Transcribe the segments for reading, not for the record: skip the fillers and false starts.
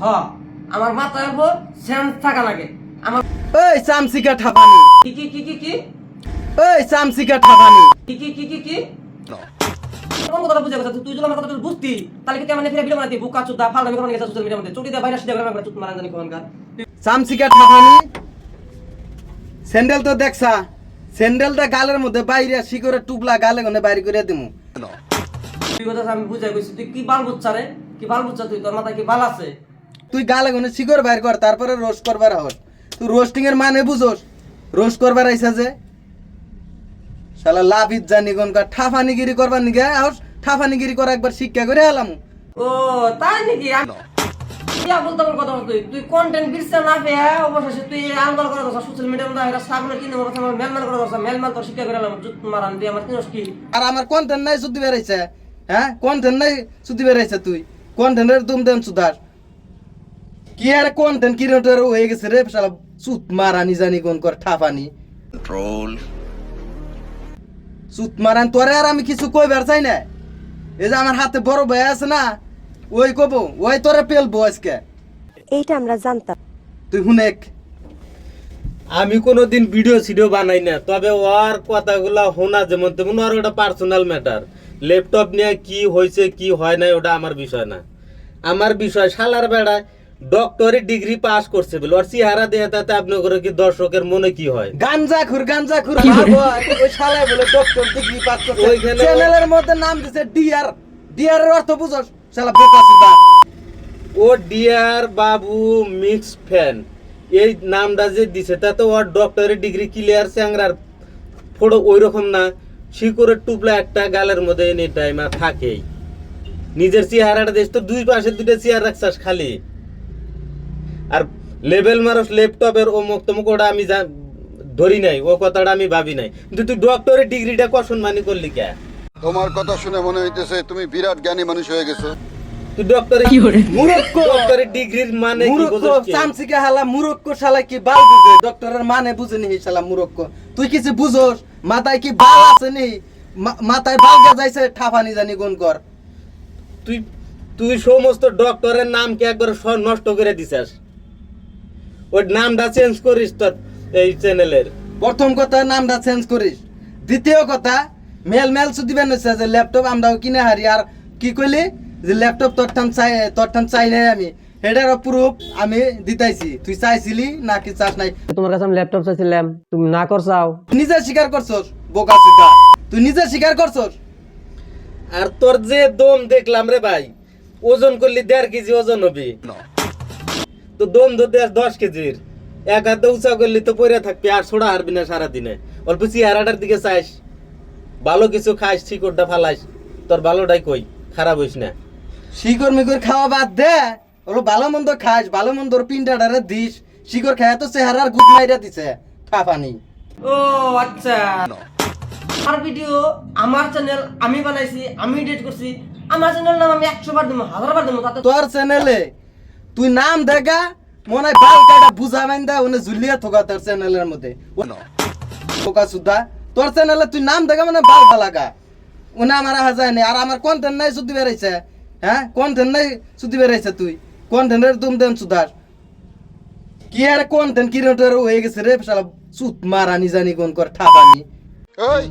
হ আমার মাথার উপর সেন্স থাকা লাগে আমার এই চামচিকা ঠাপানি কি কি কি কি কি এই চামচিকা ঠাপানি কি কি কি কি কি কোন কথা বুঝা কথা তুই যদি আমার কথা বুঝতি তাহলে কি কেমন ফিরে ভিডিও বানাতি বুকা চুদা ফালতু ভিডিও বানাইছিস সোশ্যাল মিডিয়ার মধ্যে চুটি দা ভাইরাস দিয়ে আমরা চুত মারান জানি কোনকার চামচিকা ঠাপানি স্যান্ডেল তো দেখছা স্যান্ডেলটা গালের মধ্যে বাইরে শিকরে টুপলা গালে গনে বাইরে করে দিমু তুই কথা আমি বুঝাই কইছি তুই কি বাল বুঝছা রে কি বাল বুঝছা তুই তোর মাথায় কি বাল আছে তুই গালে গনে শিকর বাইর কর তারপরে রোস্ট করবার হস তুই রোস্টিং এর মানে বুঝোস রোস্ট করবার আইছা যে শালা লাভিত জানি কোনকার ঠাফানিগিরি করবার নিগে আহস ঠাফানিগিরি করা একবার শিক্ষা করে এলাম ও তাই নাকি ইয়া বলতে আমার কথা তুই তুই কন্টেন্ট বিরসা না পেয়ে অবশেষে তুই আন্দোলন করে দছ সোশ্যাল মিডিয়ার মধ্যে এরা সাগরের কিনে কথা আমার মেলমেল করে দছ মেলমেল তোর শিক্ষা করে এলাম জুত মারান দিয়ে আমার কিনস কি আর আমার কন্টেন্ট নাই সুদি বেরাইছে হ্যাঁ কন্টেন্ট নাই সুদি বেরাইছে তুই কন্টেন্টের দুম দেন সুদার কি আর কন্টেন্ট ক্রিয়েটর হয়ে গেছে রে শালা সুত মারানি জানি কোন কর ঠাফানি কন্ট্রোল সুত মারান তোরে আর আমি কিছু কইবার চাই না এই যে আমার হাতে বড় ভাই আছে না ওই কব ওই তোরে পেলবো আজকে এইটা আমরা জানতাম তুই হুনেক আমি কোনোদিন ভিডিও সিডিও বানাই না, তবে ওর কথাগুলা শোনা যেমন তেমন ওর ওটা পার্সোনাল ম্যাটার। ল্যাপটপ নিয়ে কি হয়েছে কি হয় নাই ওটা আমার বিষয় না। আমার বিষয় শালার বেড়ায় ডক্টরি ডিগ্রি পাস করছে বলে ওর চেহারা দিয়ে তাতে আপনার কি দর্শকের মনে কি হয়? গাঞ্জা খুর ভাবো ওই শালায় বলে ডক্টর ডিগ্রি পাস করছে ওইখানে চ্যানেলের মধ্যে নাম দিছে ডিআর ডিআর এর অর্থ বুঝছ শালা বোকা সুদা ও ডিয়ার বাবু মিক্স ফ্যান এই নামটা যে দিছে তাতে ওর ডক্টরি ডিগ্রি ক্লিয়ার চ্যাংরার ফটো ওই রকম না, শিকড়ের টুপলা একটা গালের মধ্যে এনি টাইম আর থাকেই। নিজের চেহারাটা দেশ তো দুই পাশে দুটো চেয়ার রাখছাস খালি, আর লেভেল মারস ল্যাপটপের ও মুক্তমুখ ওটা আমি ধরি নাই, ও কথাটা আমি ভাবি নাই। কিন্তু তুই ডক্টরের ডিগ্রিটা কখন মানি করলি কে? তোমার কথা শুনে মনে হইতেছে তুমি বিরাট জ্ঞানী মানুষ হয়ে গেছো। তুই ডক্টরের মুরক্ক ডক্টরের ডিগ্রির মানে কি মুরক্ক বুঝছিস কি? চামচিকা হালা মুরক্ক শালা কি বাল বুঝে ডক্টরের মানে বুঝে নি শালা মুরক্ক তুই কিছু বুঝোস মাথায় কি বাল আছে নি মাথায় বাল গাজাইছে ঠাফানি জানি কোন কর তুই তুই সমস্ত ডক্টরের নামকে একবার নষ্ট করে দিছিস। ওই নামটা চেঞ্জ করিস তোর এই চ্যানেলের। প্রথম কথা নামটা চেঞ্জ করিস, দ্বিতীয় কথা মেল সুদিবেন হচ্ছে যে ল্যাপটপ আমরাও কিনে হারি আর কি কইলি যে ল্যাপটপ তোরঠান চাই নাই আমি এটার প্রুফ আমি দিতাইছি, তুই চাইছিলি নাকি চাস নাই? তোমার কাছে আমি ল্যাপটপ চাইছিলাম তুমি না করছাও নিজে স্বীকার করছস বোকা চুদা, তুই নিজে স্বীকার করছস। আর তোর যে দম দেখলাম রে ভাই, ওজন করলি 1.5 কেজি ওজন হবে, তো দম তো 10 কেজির। এক হাতে উঁচা করলি তো পরে থাকবি আর ছোড়া হারবি না সারাদিনে। অল্প চেহারাটার দিকে চাইস, ভালো কিছু খাইস, শিকড়টা ফালাইস, তোর ভালোটাই কই, খারাপ হইস না। শিকড় মিকড় খাওয়া বাদ দে, ওর ভালো মন্দ খাস, ভালো মন্দর পিন্ডাটারে দিস, শিকড় খায় তো চেহারার গুদ মাইরা দিছে ঠাপানি। ও আচ্ছা, আমার ভিডিও আমার চ্যানেল আমি বানাইছি আমি এডিট করছি, আমার চ্যানেল নাম আমি 100 বার দিমু 1000 বার দিমু তাতে তোর চ্যানেলে তুই নাম দেখা মনে হয় বাল কাটা বুঝা মাইন দা ওনে ঝুলিয়া থাকা তোর চ্যানেলের মধ্যে বোকা সুদা। তোর চ্যানেলে তুই নাম দেখা মানে বাল লাগা ওনা আমার আহা যায় না, আর আমার কন্টেন্ট নাই সুদি বেরাইছে, হ্যাঁ কন্টেন্ট নাই সুদি বেরাইছে, তুই কন্টেন্টের দুম দেন সুদার কি আর কন্টেন্ট ক্রিয়েটর হয়ে গেছে রে শালা সুত মারানি জানি কোন কর ঠাপানি। এই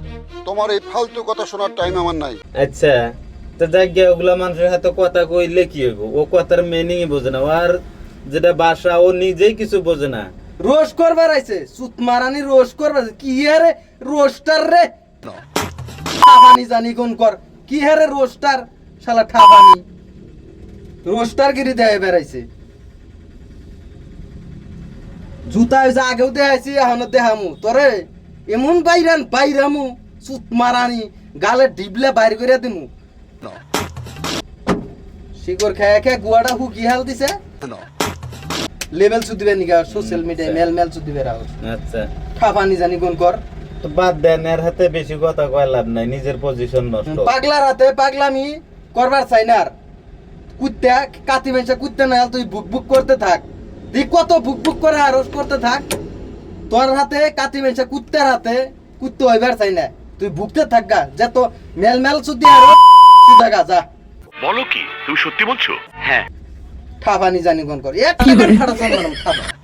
তোমার এই ফালতু কথা শোনার টাইম আমার নাই। আচ্ছা, তো দেখ গে ওগুলা মানুষের হাতে কথা কইলে কি হইব? ও কথার মিনিং বোঝে না, আর যেটা ভাষা ও নিজেই কিছু বোঝে না। রোস্ট করবার আইছে সুত মারানি রোস্ট করবার কি আরে রোস্টার রে ঠাপানি জানি কোন কর কি হারে রোস্টার শালা ঠাপানি রোস্টার গিরি দেয় বেড়াইছে জুতা হয়েছে আগেও দেখাইছি এখনো দেখামু তোরে এমন বাইরামু সুত মারানি গালে ডিবলে বাইর করে দিমু। শিকড় খেয়ে খেয়ে গুয়াটা হুকি হাল দিছে লেভেল সুদিবে নিগা সোশ্যাল মিডিয়ায় মেল সুদিবে রাও। আচ্ছা, ঠাপানি জানি কোন কর তো বাদ দেন, এর হাতে বেশি কথা কয় লাভ নাই, নিজের পজিশন নষ্ট। পাগলার হাতে পাগলামি করবার চাই না, আর কুত্তা কাতি মেঞ্চা কুত্তা না তুই বুক করতে থাক, তুই কত বুক করে আর করতে থাক, তোর হাতে কাতি মেঞ্চা কুত্তার হাতে কুত্তা হইবার চাই না, তুই ভুগতে থাক গা যা তো মেল সুদি আর সুদা গা যা। বলো কি তুমি সত্যি বলছো? হ্যাঁ। ঠাপানি জানি কোন কর এক টাকার খাটা চল ম্যাডাম ঠাপা